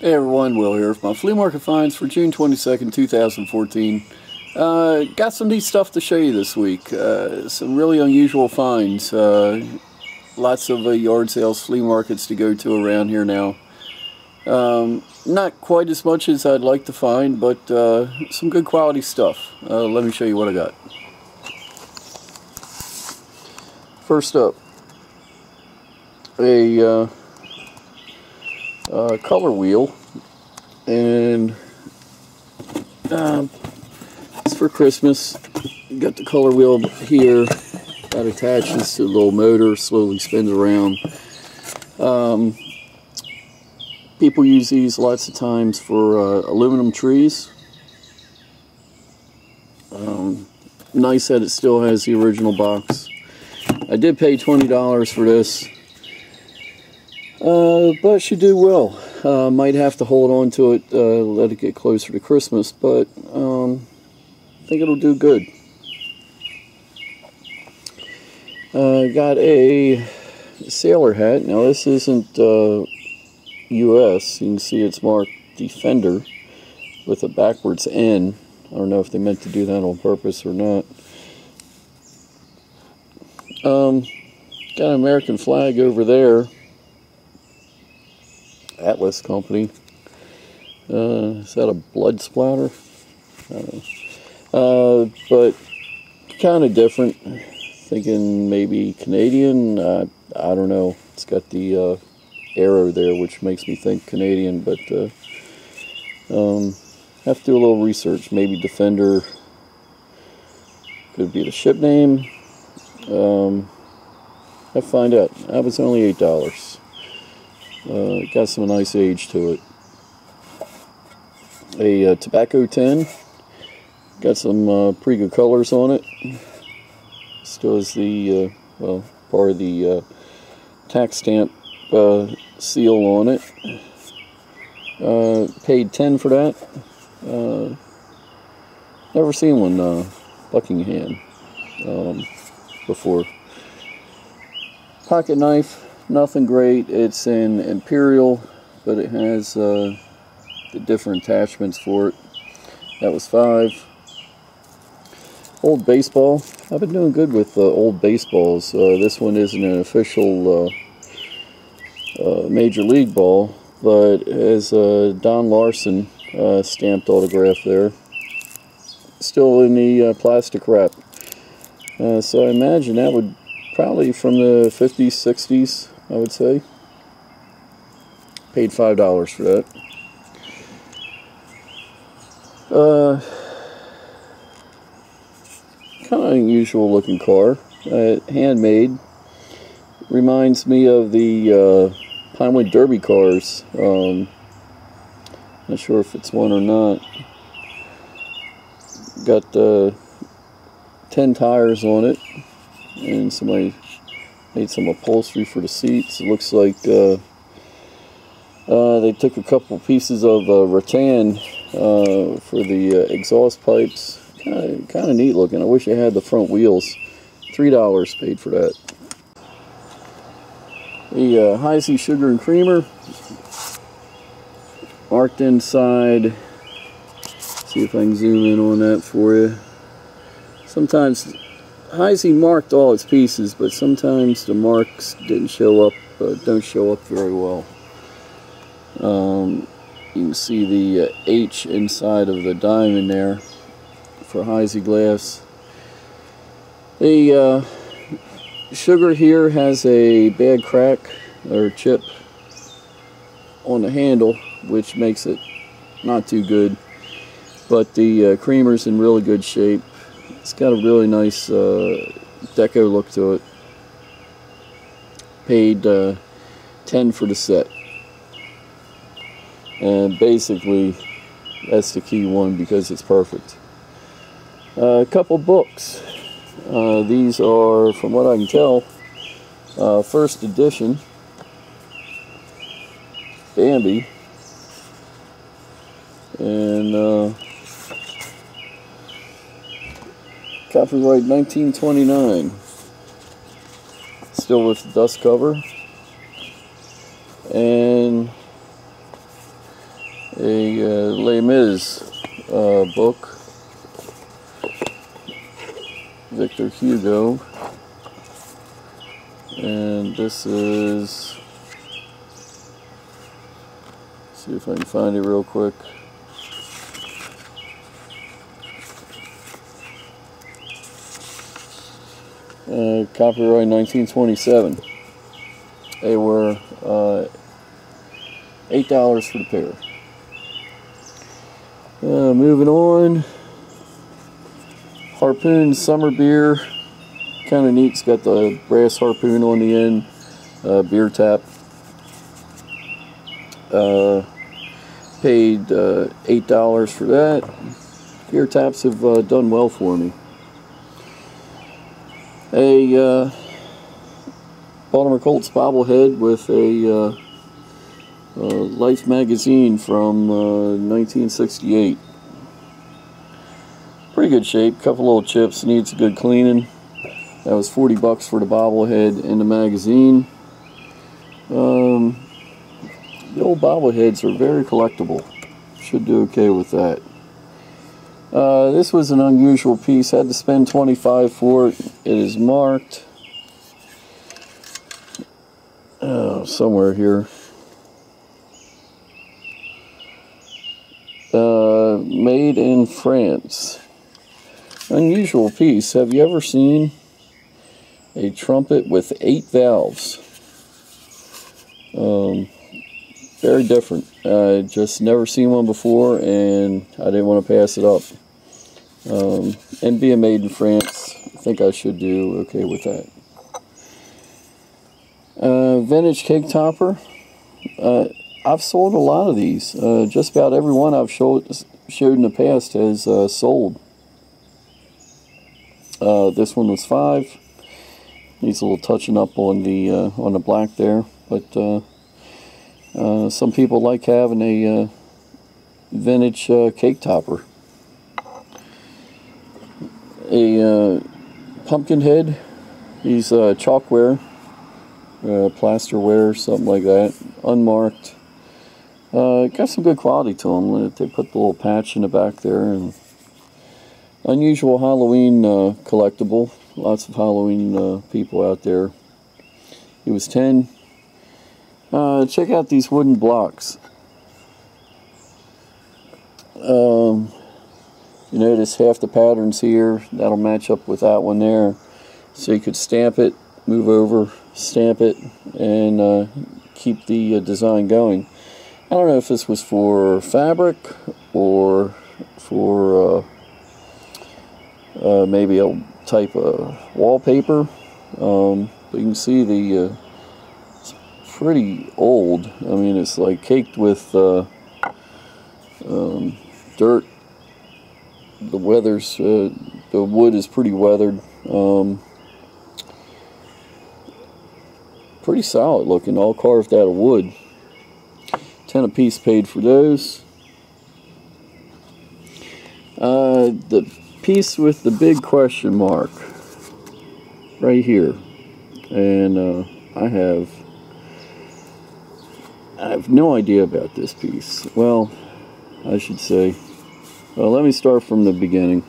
Hey everyone, Will here with my flea market finds for June 22nd, 2014. Got some neat stuff to show you this week. Some really unusual finds. Lots of yard sales, flea markets to go to around here now. Not quite as much as I'd like to find, but some good quality stuff. Let me show you what I got. First up, a color wheel, and it's for Christmas. You got the color wheel here that attaches to the little motor, slowly spins around. People use these lots of times for aluminum trees. Nice that it still has the original box. I did pay $20 for this. But should do well. Might have to hold on to it, let it get closer to Christmas, but I think it'll do good. Got a sailor hat. Now this isn't US. You can see it's marked Defender with a backwards N. I don't know if they meant to do that on purpose or not. Got an American flag over there. Atlas Company. Is that a blood splatter? I don't know. But kind of different. Thinking maybe Canadian. I don't know. It's got the arrow there, which makes me think Canadian. But have to do a little research. Maybe Defender could be the ship name. I'll find out. That was only $8. Got some nice age to it. A tobacco tin. Got some pretty good colors on it. Still has the well, part of the tax stamp seal on it. Paid $10 for that. Never seen one Buckingham before. Pocket knife. Nothing great. It's an Imperial, but it has the different attachments for it. That was $5. Old baseball. I've been doing good with old baseballs. This one isn't an official Major League ball, but it has Don Larson stamped autograph there. Still in the plastic wrap. So I imagine that would probably from the 50s, 60s, I would say. Paid $5 for that. Kind of unusual looking car. Handmade. Reminds me of the Pinewood Derby cars. Not sure if it's one or not. Got 10 tires on it. And somebody made some upholstery for the seats. It looks like they took a couple pieces of rattan for the exhaust pipes. Kind of neat looking. I wish I had the front wheels. $3 paid for that. The Heisey Sugar and Creamer. Marked inside. See if I can zoom in on that for you. Sometimes Heisey marked all its pieces, but sometimes the marks didn't show up, don't show up very well. You can see the H inside of the diamond there for Heisey glass. The sugar here has a bad crack or chip on the handle, which makes it not too good, but the creamer's in really good shape. It's got a really nice deco look to it. Paid $10 for the set. And basically, that's the key one because it's perfect. A couple books. These are, from what I can tell, first edition. Bambi. And copyright 1929. Still with the dust cover. And a Les Mis book, Victor Hugo, and this is, see if I can find it real quick. Copyright 1927. They were $8 for the pair. Moving on, Harpoons summer beer, kind of neat. It's got the brass harpoon on the end, beer tap. Paid $8 for that. Beer taps have done well for me. A Baltimore Colts bobblehead with a Life magazine from 1968. Pretty good shape, couple little chips, needs a good cleaning. That was $40 for the bobblehead and the magazine. The old bobbleheads are very collectible. Should do okay with that. This was an unusual piece. Had to spend $25 for it. It is marked somewhere here. Made in France. Unusual piece. Have you ever seen a trumpet with 8 valves? Very different. I just never seen one before, and I didn't want to pass it up. And being made in France, I think I should do okay with that. Vintage cake topper. I've sold a lot of these. Just about every one I've showed in the past has sold. This one was $5. Needs a little touching up on the black there, but some people like having a vintage cake topper. A pumpkin head. These chalkware, plasterware, something like that. Unmarked. Got some good quality to them. They put the little patch in the back there. And unusual Halloween collectible. Lots of Halloween people out there. It was 10. Check out these wooden blocks. You notice half the patterns here. That'll match up with that one there. So you could stamp it, move over, stamp it, and keep the design going. I don't know if this was for fabric or for maybe a type of wallpaper. But you can see it's pretty old. I mean, it's like caked with dirt. The weathers, the wood is pretty weathered. Pretty solid looking, all carved out of wood. 10 a piece paid for those. The piece with the big question mark right here, and I have no idea about this piece. Well, I should say, well, let me start from the beginning.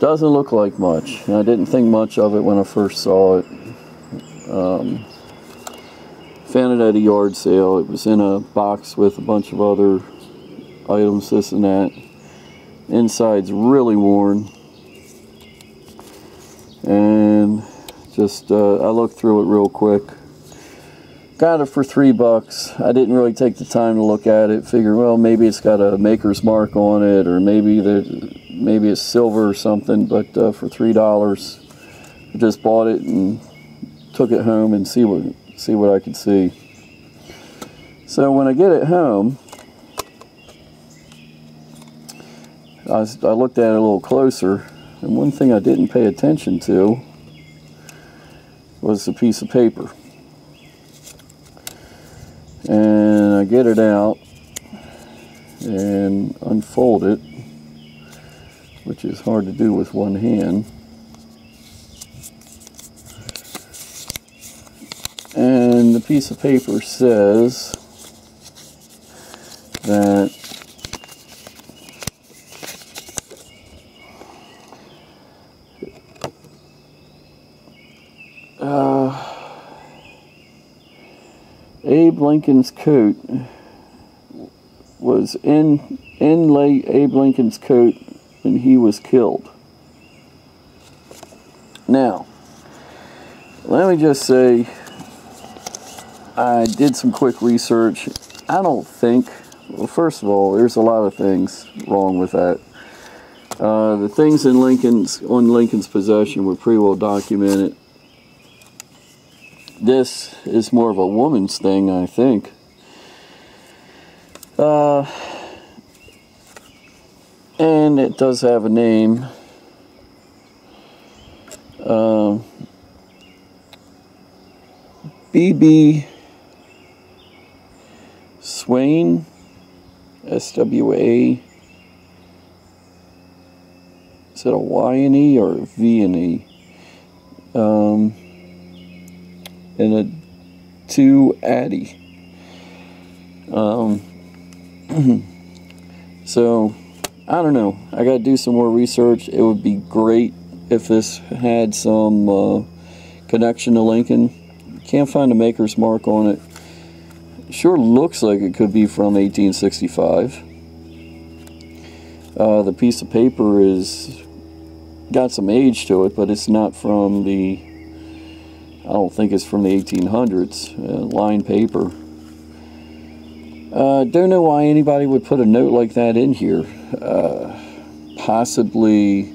Doesn't look like much. I didn't think much of it when I first saw it. Found it at a yard sale. It was in a box with a bunch of other items, this and that. Inside's really worn. And just, I looked through it real quick. Got it for $3. I didn't really take the time to look at it. Figured, well, maybe it's got a maker's mark on it, or maybe it's silver or something. But for $3, I just bought it and took it home and see what I could see. So when I get it home, I looked at it a little closer, and one thing I didn't pay attention to was a piece of paper. And I get it out and unfold it, which is hard to do with one hand. And the piece of paper says, that Abe Lincoln's coat was in Abe Lincoln's coat when he was killed. Now, let me just say, I did some quick research. I don't think, well, first of all, there's a lot of things wrong with that. The things in Lincoln's possession were pretty well documented. This is more of a woman's thing, I think. And it does have a name. B.B. Swain, S-W-A. Is it a Y-N-E or a V-N-E? And a 2 Addy. So, I don't know. I gotta do some more research. It would be great if this had some connection to Lincoln. Can't find a maker's mark on it. Sure looks like it could be from 1865. The piece of paper is got some age to it, but it's not from the, I don't think it's from the 1800s, lined paper. Don't know why anybody would put a note like that in here. Possibly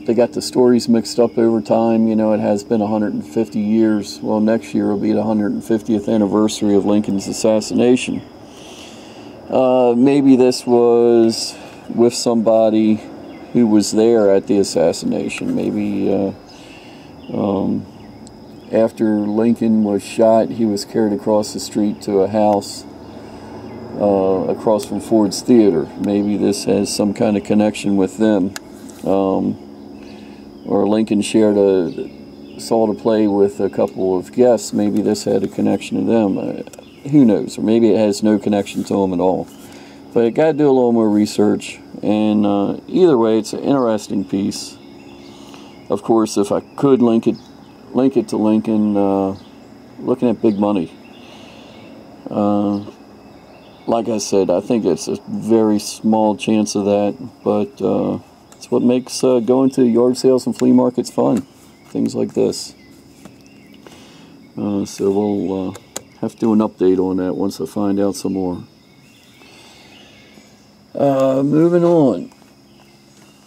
they got the stories mixed up over time. You know, it has been 150 years. Well, next year will be the 150th anniversary of Lincoln's assassination. Maybe this was with somebody who was there at the assassination. Maybe after Lincoln was shot, he was carried across the street to a house across from Ford's Theater. Maybe this has some kind of connection with them. Or Lincoln saw the play with a couple of guests. Maybe this had a connection to them. Who knows? Or maybe it has no connection to them at all. But I got to do a little more research. And either way, it's an interesting piece. Of course, if I could link it to Lincoln, looking at big money. Like I said, I think it's a very small chance of that, but it's what makes going to yard sales and flea markets fun. Things like this. So we'll have to do an update on that once I find out some more. Moving on.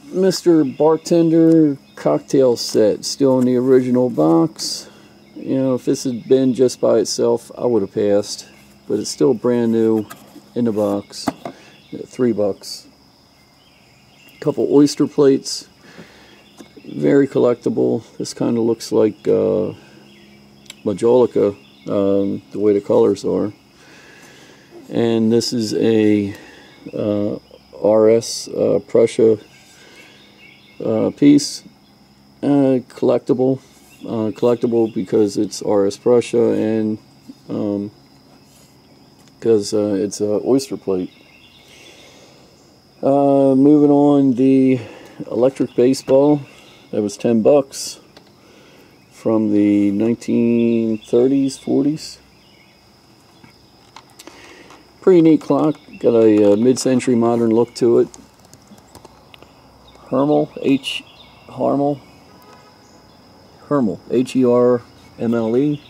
Mr. Bartender cocktail set, still in the original box. You know, if this had been just by itself, I would have passed. But it's still brand new in the box. $3. Couple oyster plates. Very collectible. This kind of looks like Majolica, the way the colors are. And this is a RS Prussia piece. Collectible. Collectible because it's RS Prussia and because it's an oyster plate. Moving on, the electric baseball. That was $10 from the 1930s, 40s. Pretty neat clock. Got a mid-century modern look to it. Hermel, H-E-R-M-L-E.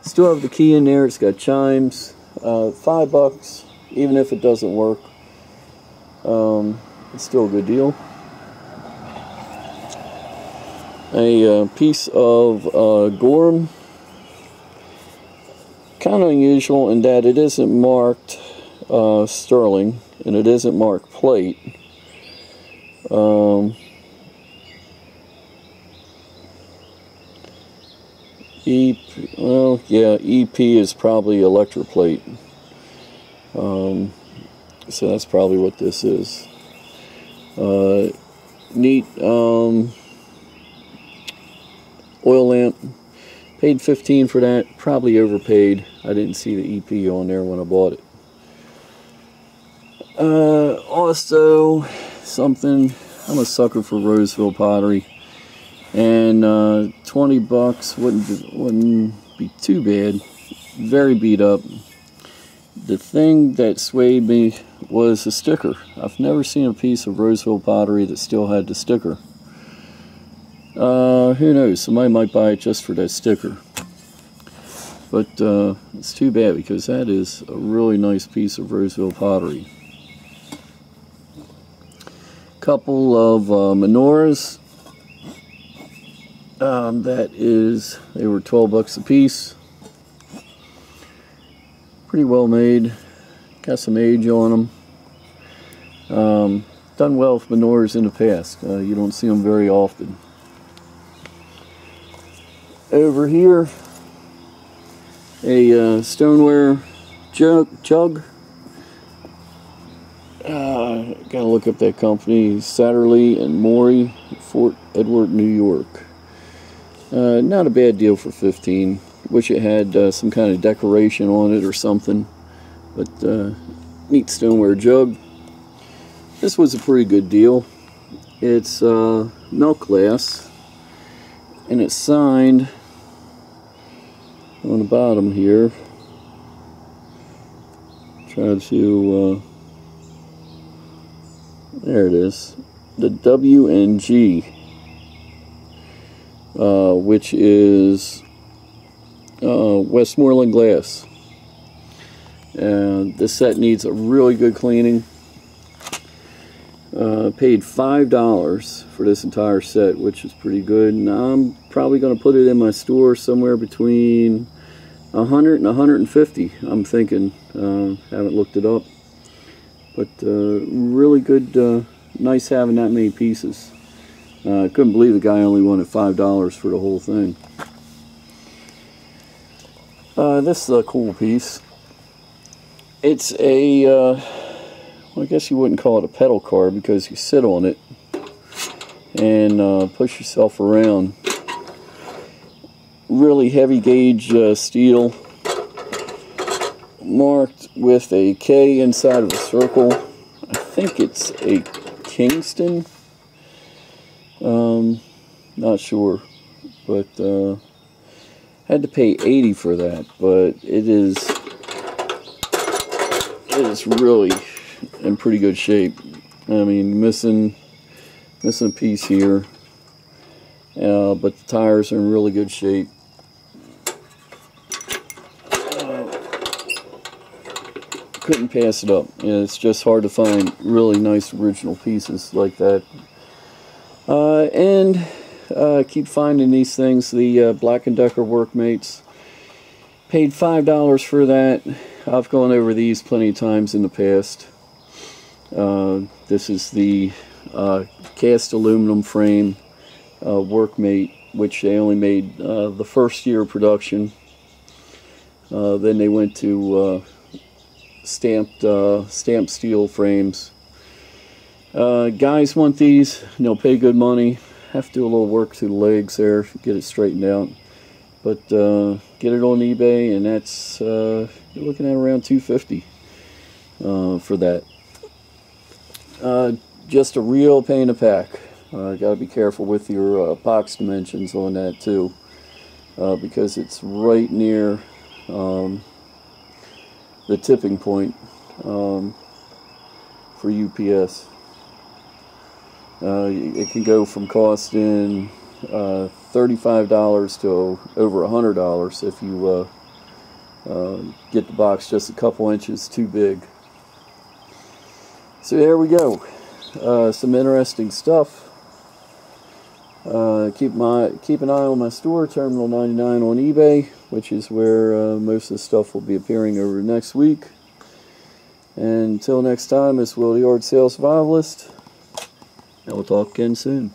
Still have the key in there. It's got chimes. $5, even if it doesn't work. It's still a good deal. A piece of Gorham. Kind of unusual in that it isn't marked sterling and it isn't marked plate. Well, yeah, EP is probably electroplate. So that's probably what this is. Neat oil lamp. Paid $15 for that. Probably overpaid. I didn't see the EP on there when I bought it. Also, something, I'm a sucker for Roseville Pottery, and $20 wouldn't be too bad. Very beat up. The thing that swayed me was the sticker. I've never seen a piece of Roseville Pottery that still had the sticker. Who knows, somebody might buy it just for that sticker. But it's too bad, because that is a really nice piece of Roseville Pottery. Couple of menorahs. They were $12 a piece. Pretty well made. Got some age on them. Done well with menorahs in the past. You don't see them very often. Over here, a stoneware jug. Gotta look up that company, Satterley and Morey, Fort Edward, New York. Not a bad deal for $15. Wish it had some kind of decoration on it or something, but neat stoneware jug. This was a pretty good deal. It's milk glass, and it's signed on the bottom here. Try to there it is, the W&G, which is Westmoreland glass. And this set needs a really good cleaning. Paid $5 for this entire set, which is pretty good. And I'm probably going to put it in my store somewhere between $100 and $150. I'm thinking. Haven't looked it up. But really good, nice having that many pieces. I couldn't believe the guy only wanted $5 for the whole thing. This is a cool piece. It's a, well, I guess you wouldn't call it a pedal car, because you sit on it and push yourself around. Really heavy gauge steel, marked with a K inside of a circle. I think it's a Kingston. Not sure, but had to pay $80 for that. But it is really in pretty good shape. I mean, missing a piece here, but the tires are in really good shape. Couldn't pass it up. It's just hard to find really nice original pieces like that. And keep finding these things. The Black & Decker workmates. Paid $5 for that. I've gone over these plenty of times in the past. This is the cast aluminum frame workmate, which they only made the first year of production. Then they went to stamped steel frames. Guys want these, and they'll pay good money. Have to do a little work to the legs there, get it straightened out. But get it on eBay, and that's you're looking at around $250 for that. Just a real pain to pack. Got to be careful with your box dimensions on that too, because it's right near the tipping point for UPS. It can go from costing $35 to over $100 if you get the box just a couple inches too big. So there we go. Some interesting stuff. Keep an eye on my store, Terminal 99 on eBay, which is where most of the stuff will be appearing over next week. And until next time, it's Will the Yard Sales Survivalist, and we'll talk again soon.